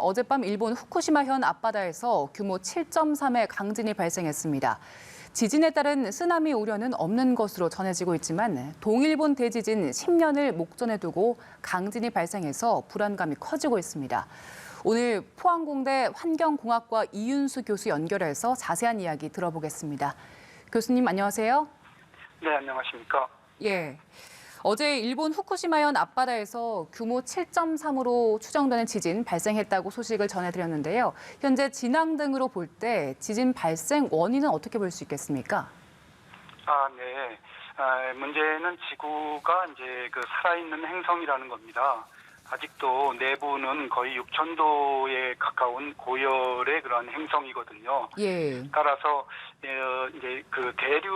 어젯밤 일본 후쿠시마현 앞바다에서 규모 7.3의 강진이 발생했습니다. 지진에 따른 쓰나미 우려는 없는 것으로 전해지고 있지만 동일본 대지진 10년을 목전에 두고 강진이 발생해서 불안감이 커지고 있습니다. 오늘 포항공대 환경공학과 이윤수 교수 연결해서 자세한 이야기 들어보겠습니다. 교수님 안녕하세요. 네, 안녕하십니까. 예. 어제 일본 후쿠시마현 앞바다에서 규모 7.3으로 추정되는 지진 발생했다고 소식을 전해드렸는데요. 현재 진앙 등으로 볼 때 지진 발생 원인은 어떻게 볼 수 있겠습니까? 네. 문제는 지구가 이제 살아있는 행성이라는 겁니다. 아직도 내부는 거의 6,000도에 가까운 고열의 그런 행성이거든요. 예. 따라서 이제 대류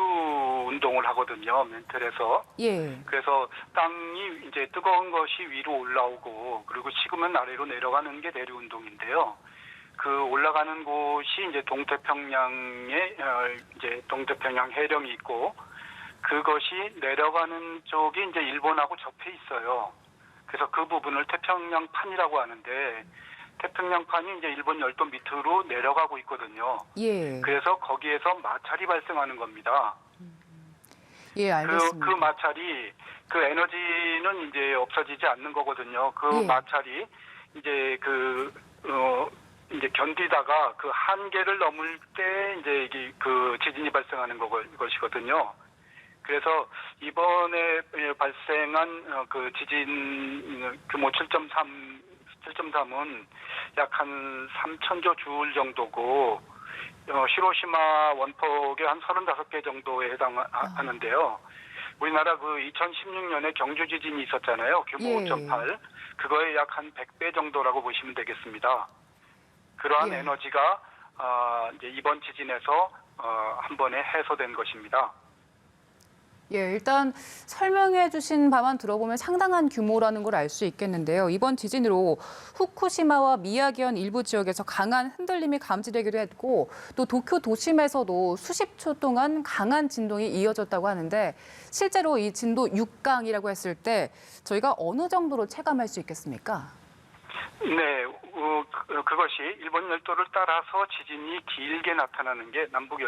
운동을 하거든요. 멘틀에서. 예. 그래서 땅이 이제 뜨거운 것이 위로 올라오고 그리고 식으면 아래로 내려가는 게 대류 운동인데요. 그 올라가는 곳이 이제 동태평양에 이제 동태평양 해령이 있고 그것이 내려가는 쪽이 이제 일본하고 접해 있어요. 그래서 그 부분을 태평양판이라고 하는데 태평양판이 이제 일본 열도 밑으로 내려가고 있거든요. 예. 그래서 거기에서 마찰이 발생하는 겁니다. 예, 알겠습니다. 그 마찰이 그 에너지는 이제 없어지지 않는 거거든요. 그 예. 마찰이 이제 이제 견디다가 그 한계를 넘을 때 이제 이게 지진이 발생하는 것이거든요. 그래서 이번에 발생한 그 지진 규모 7.3은 약 한 3,000조 줄 정도고 히로시마 원폭의 한 35개 정도에 해당하는데요. 우리나라 2016년에 경주 지진이 있었잖아요. 규모 예. 5.8. 그거에 약 한 100배 정도라고 보시면 되겠습니다. 그러한 예. 에너지가 이제 이번 지진에서 한 번에 해소된 것입니다. 예, 일단 설명해 주신 바만 들어보면 상당한 규모라는 걸 알 수 있겠는데요. 이번 지진으로 후쿠시마와 미야기현 일부 지역에서 강한 흔들림이 감지되기도 했고 또 도쿄 도심에서도 수십 초 동안 강한 진동이 이어졌다고 하는데 실제로 이 진도 6강이라고 했을 때 저희가 어느 정도로 체감할 수 있겠습니까? 네, 그것이 일본 열도를 따라서 지진이 길게 나타나는 게 남북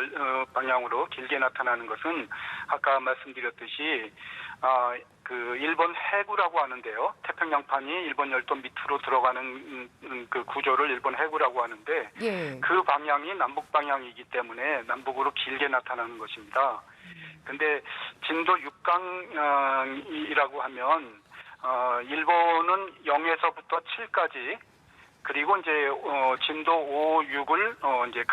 방향으로 길게 나타나는 것은 아까 말씀드렸듯이 일본 해구라고 하는데요. 태평양판이 일본 열도 밑으로 들어가는 그 구조를 일본 해구라고 하는데 예. 그 방향이 남북 방향이기 때문에 남북으로 길게 나타나는 것입니다. 근데 진도 6강이라고 하면 일본은 0에서부터 7까지 그리고 이제 진도 5, 6을 이제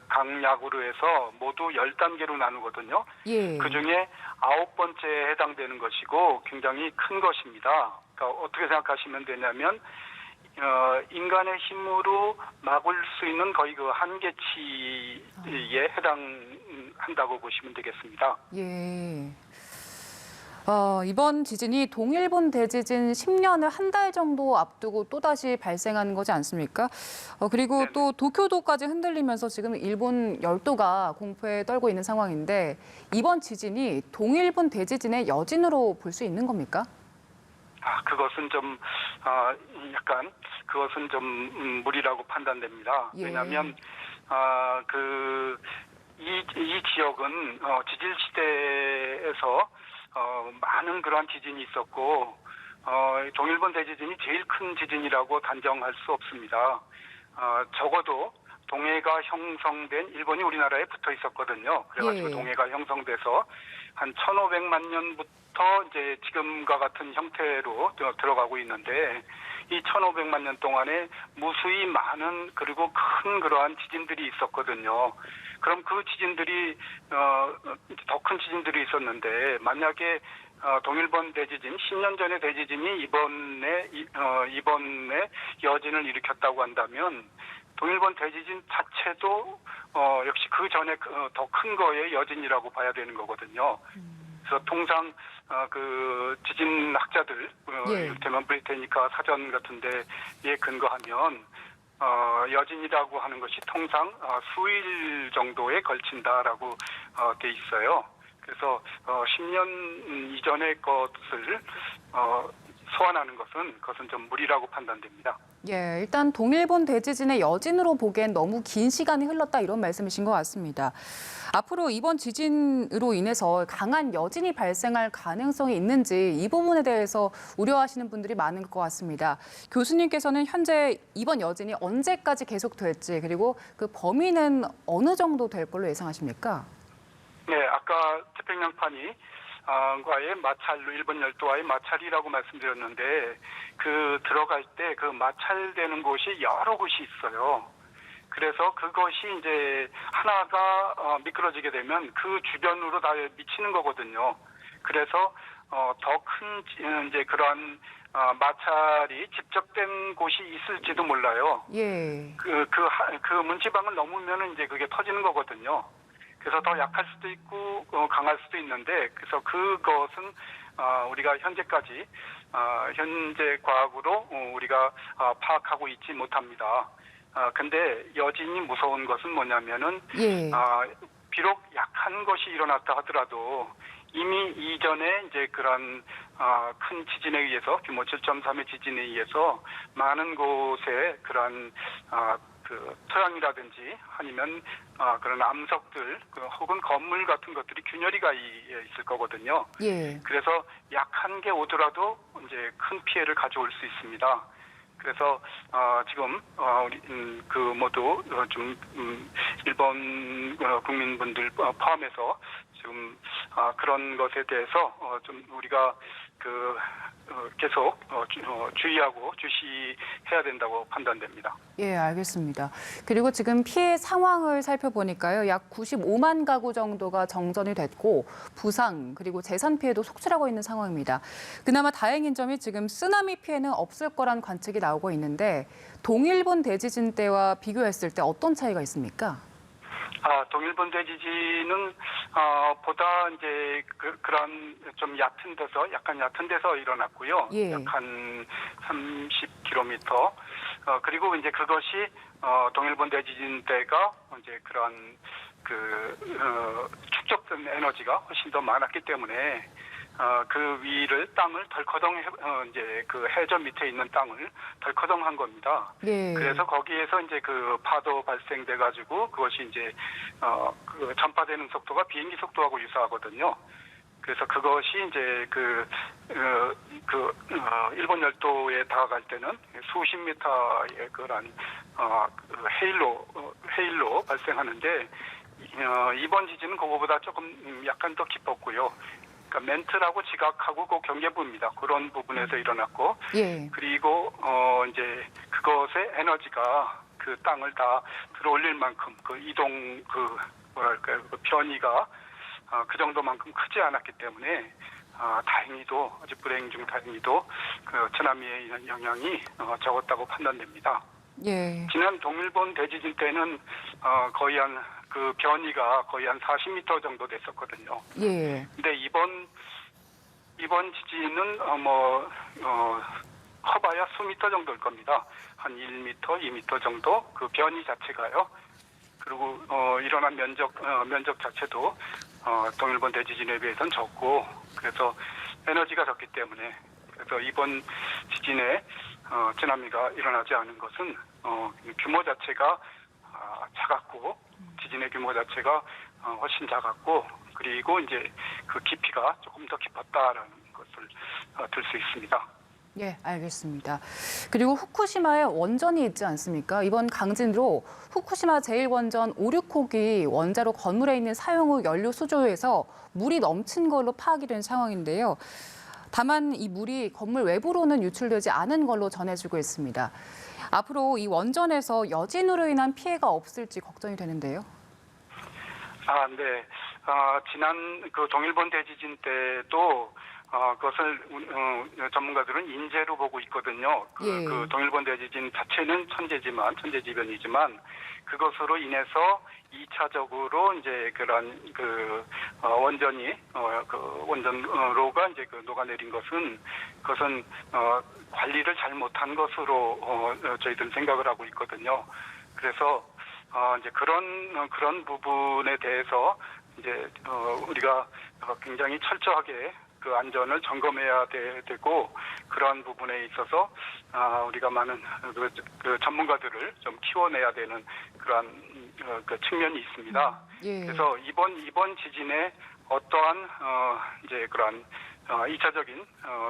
강약으로 해서 모두 10단계로 나누거든요. 예. 그중에 9번째에 해당되는 것이고 굉장히 큰 것입니다. 그러니까 어떻게 생각하시면 되냐면 인간의 힘으로 막을 수 있는 거의 그 한계치에 해당한다고 보시면 되겠습니다. 예. 이번 지진이 동일본 대지진 10년을 한 달 정도 앞두고 또다시 발생하는 거지 않습니까? 그리고 네네. 또 도쿄도까지 흔들리면서 지금 일본 열도가 공포에 떨고 있는 상황인데 이번 지진이 동일본 대지진의 여진으로 볼 수 있는 겁니까? 그것은 좀 그것은 좀 무리라고 판단됩니다. 예. 왜냐하면 이 지역은 지질 시대에서 많은 그러한 지진이 있었고 동일본 대지진이 제일 큰 지진이라고 단정할 수 없습니다. 적어도 동해가 형성된 일본이 우리나라에 붙어 있었거든요. 그래가지고 예. 동해가 형성돼서 한 1,500만 년부터 이제 지금과 같은 형태로 들어가고 있는데 이 1,500만 년 동안에 무수히 많은 그리고 큰 그러한 지진들이 있었거든요. 그럼 그 지진들이 더 큰 지진들이 있었는데 만약에 동일본 대지진 10년 전의 대지진이 이번에 여진을 일으켰다고 한다면 동일본 대지진 자체도 역시 그 전에 더 큰 거의 여진이라고 봐야 되는 거거든요. 그래서 통상 그 지진 학자들 예. 이를테면 브리테니카 사전 같은 데에 근거하면 여진이라고 하는 것이 통상 수일 정도에 걸친다라고 돼 있어요. 그래서 10년 이전의 것을 소환하는 그것은 좀 무리라고 판단됩니다. 예, 일단 동일본 대지진의 여진으로 보기엔 너무 긴 시간이 흘렀다 이런 말씀이신 것 같습니다. 앞으로 이번 지진으로 인해서 강한 여진이 발생할 가능성이 있는지 이 부분에 대해서 우려하시는 분들이 많은 것 같습니다. 교수님께서는 현재 이번 여진이 언제까지 계속될지 그리고 그 범위는 어느 정도 될 걸로 예상하십니까? 네, 아까 태평양판이 과의 마찰로 일본 열도와의 마찰이라고 말씀드렸는데 그 들어갈 때 그 마찰되는 곳이 여러 곳이 있어요. 그래서 그것이 이제 하나가 미끄러지게 되면 그 주변으로 다 미치는 거거든요. 그래서 더 큰 이제 그러한 마찰이 집적된 곳이 있을지도 몰라요. 예. 그 문지방을 넘으면은 이제 그게 터지는 거거든요. 그래서 더 약할 수도 있고 강할 수도 있는데 그래서 그것은 우리가 현재까지 현재 과학으로 우리가 파악하고 있지 못합니다. 근데 여진이 무서운 것은 뭐냐면은 예. 비록 약한 것이 일어났다 하더라도 이미 이전에 이제 그런 큰 지진에 의해서 규모 7.3의 지진에 의해서 많은 곳에 그런 그 토양이라든지 아니면 그런 암석들 혹은 건물 같은 것들이 균열이 가 있을 거거든요. 예. 그래서 약한 게 오더라도 이제 큰 피해를 가져올 수 있습니다. 그래서 지금 우리 그 모두 좀 일본 국민분들 포함해서 지금 그런 것에 대해서 좀 우리가 그 계속 주의하고 주시해야 된다고 판단됩니다. 예, 알겠습니다. 그리고 지금 피해 상황을 살펴보니까요. 약 95만 가구 정도가 정전이 됐고 부상 그리고 재산 피해도 속출하고 있는 상황입니다. 그나마 다행인 점이 지금 쓰나미 피해는 없을 거란 관측이 나오고 있는데 동일본 대지진 때와 비교했을 때 어떤 차이가 있습니까? 동일본 대지진은 보다 이제 그런 좀 약간 얕은 데서 일어났고요. 예. 약 한 30km. 그리고 이제 그것이 동일본 대지진 때가 이제 그런 축적된 에너지가 훨씬 더 많았기 때문에 그 위를 땅을 덜커덩 이제 그 해저 밑에 있는 땅을 덜커덩한 겁니다. 예. 그래서 거기에서 이제 그 파도 발생돼 가지고 그것이 이제 그 전파되는 속도가 비행기 속도하고 유사하거든요. 그래서 그것이 이제 일본 열도에 다가갈 때는 수십 미터의 그런 해일로 발생하는데 이번 지진은 그거보다 조금 약간 더 깊었고요. 그러니까 멘트라고 지각하고 그 경계부입니다. 그런 부분에서 일어났고, 예. 그리고 이제 그것의 에너지가 그 땅을 다 들어올릴 만큼 그 이동 그 변이가 그 정도만큼 크지 않았기 때문에 다행히도 아주 불행 중 다행히도 그 쓰나미의 영향이 적었다고 판단됩니다. 예. 지난 동일본 대지진 때는 거의 그 변이가 거의 한 40m 정도 됐었거든요. 예. 근데 이번 지진은 커봐야 수미터 정도일 겁니다. 한 1m, 2m 정도 그 변이 자체가요. 그리고 일어난 면적 자체도 동일본 대지진에 비해서는 적고 그래서 에너지가 적기 때문에 그래서 이번 지진에 쓰나미가 일어나지 않은 것은 규모 자체가 작았고 지진의 규모 자체가 훨씬 작았고 그리고 이제 그 깊이가 조금 더 깊었다라는 것을 들 수 있습니다. 예, 알겠습니다. 그리고 후쿠시마에 원전이 있지 않습니까? 이번 강진으로 후쿠시마 제1원전 5, 6호기 원자로 건물에 있는 사용 후 연료 수조에서 물이 넘친 걸로 파악이 된 상황인데요. 다만 이 물이 건물 외부로는 유출되지 않은 걸로 전해지고 있습니다. 앞으로 이 원전에서 여진으로 인한 피해가 없을지 걱정이 되는데요. 네. 지난 그 동일본 대지진 때도 그것을 전문가들은 인재로 보고 있거든요. 예. 그 동일본 대지진 자체는 천재지변이지만 그것으로 인해서 2차적으로 이제 그런 원전이 원전로가 이제 녹아내린 것은 그것은 관리를 잘못한 것으로 저희들은 생각을 하고 있거든요. 그래서 이제 그런 부분에 대해서 이제 우리가 굉장히 철저하게 그 안전을 점검해야 되고 그러한 부분에 있어서 우리가 많은 그 전문가들을 좀 키워내야 되는 그러한 그 측면이 있습니다. 예. 그래서 이번 지진에 어떠한 이제 그러한 2차적인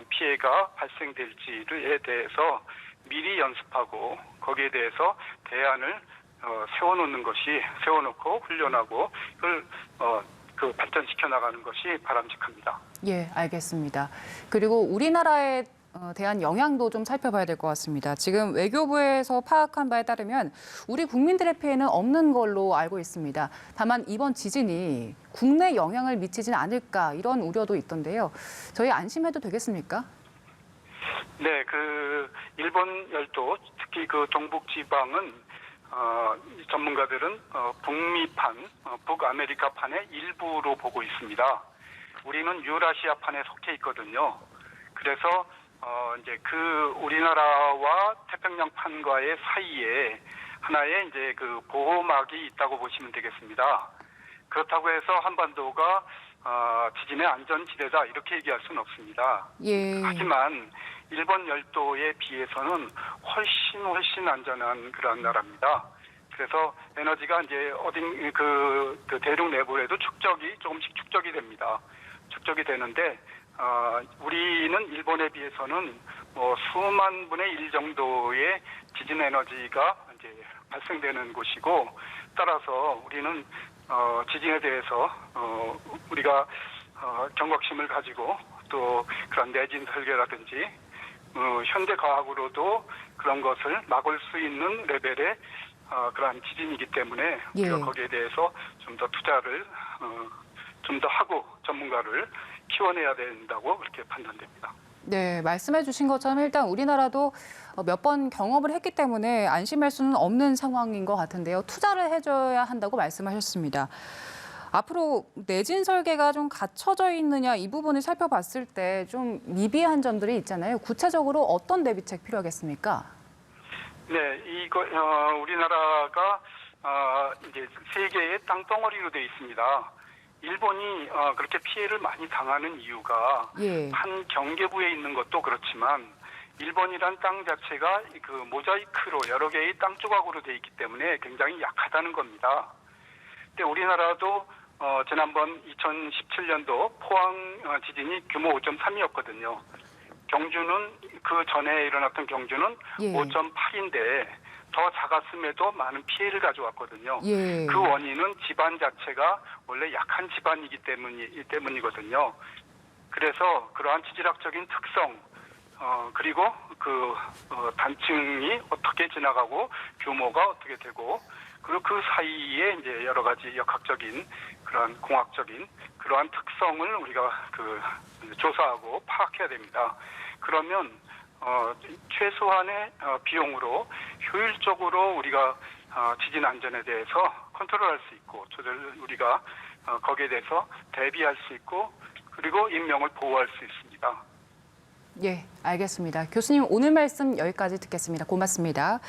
피해가 발생될지에 대해서 미리 연습하고 거기에 대해서 대안을 세워놓고 훈련하고 그걸 그 발전시켜 나가는 것이 바람직합니다. 예, 알겠습니다. 그리고 우리나라에 대한 영향도 좀 살펴봐야 될 것 같습니다. 지금 외교부에서 파악한 바에 따르면 우리 국민들의 피해는 없는 걸로 알고 있습니다. 다만 이번 지진이 국내 영향을 미치진 않을까 이런 우려도 있던데요. 저희 안심해도 되겠습니까? 네, 그 일본 열도 특히 그 동북 지방은 전문가들은 북미판, 북아메리카판의 일부로 보고 있습니다. 우리는 유라시아판에 속해 있거든요. 그래서 이제 그 우리나라와 태평양판과의 사이에 하나의 이제 그 보호막이 있다고 보시면 되겠습니다. 그렇다고 해서 한반도가 지진의 안전지대다 이렇게 얘기할 수는 없습니다. 예. 하지만 일본 열도에 비해서는 훨씬 안전한 그런 나라입니다. 그래서 에너지가 이제 그 대륙 내부에도 조금씩 축적이 됩니다. 축적이 되는데 우리는 일본에 비해서는 뭐 수만 분의 1 정도의 지진 에너지가 이제 발생되는 곳이고 따라서 우리는 지진에 대해서 우리가 경각심을 가지고 또 그런 내진 설계라든지 현대 과학으로도 그런 것을 막을 수 있는 레벨의 그러한 지진이기 때문에 예. 우리가 거기에 대해서 좀 더 투자를 좀 더 하고 전문가를 키워내야 된다고 그렇게 판단됩니다. 네, 말씀해 주신 것처럼 일단 우리나라도 몇 번 경험을 했기 때문에 안심할 수는 없는 상황인 것 같은데요. 투자를 해줘야 한다고 말씀하셨습니다. 앞으로 내진 설계가 좀 갖춰져 있느냐 이 부분을 살펴봤을 때 좀 미비한 점들이 있잖아요. 구체적으로 어떤 대비책 필요하겠습니까? 네, 우리나라가 이제 세계의 땅덩어리로 되어 있습니다. 일본이 그렇게 피해를 많이 당하는 이유가 예. 한 경계부에 있는 것도 그렇지만 일본이란 땅 자체가 그 모자이크로 여러 개의 땅 조각으로 되어 있기 때문에 굉장히 약하다는 겁니다. 근데 우리나라도 지난번 2017년도 포항 지진이 규모 5.3이었거든요. 경주는 그 전에 일어났던 경주는 예. 5.8인데 더 작았음에도 많은 피해를 가져왔거든요. 예. 그 원인은 지반 자체가 원래 약한 지반이기 때문이거든요. 그래서 그러한 지질학적인 특성 그리고 그 단층이 어떻게 지나가고 규모가 어떻게 되고 그리고 그 사이에 이제 여러 가지 역학적인 그러한 공학적인 그러한 특성을 우리가 그 조사하고 파악해야 됩니다. 그러면 최소한의 비용으로 효율적으로 우리가 지진 안전에 대해서 컨트롤할 수 있고 우리가 거기에 대해서 대비할 수 있고 그리고 인명을 보호할 수 있습니다. 예, 알겠습니다. 교수님 오늘 말씀 여기까지 듣겠습니다. 고맙습니다.